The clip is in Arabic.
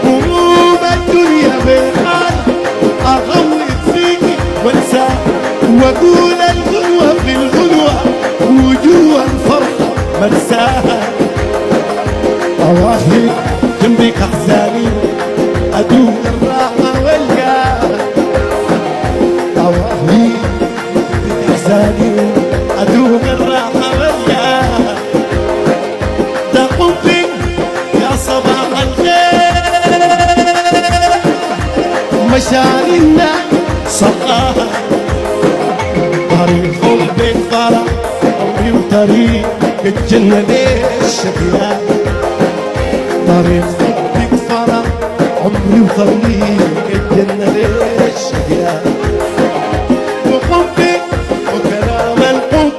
هموم الدنيا بالحال اغوط فيكي وانسى واقول الغنوة في الغنوة وجوه الفرحة مرساها. اواهي جنبك احزاني ادوق الراحة والقاها. اواهي جنبك احزاني ادوق الراحة والقاها. ده حبي يا صباح الخير مشاعرنا صقاها. طريق حبك فرح عمري وطريق الجنة ليش شقيان. طريق حبك فرح عمري وطريق الجنة ليش شقيان. وحبك وكلام الحب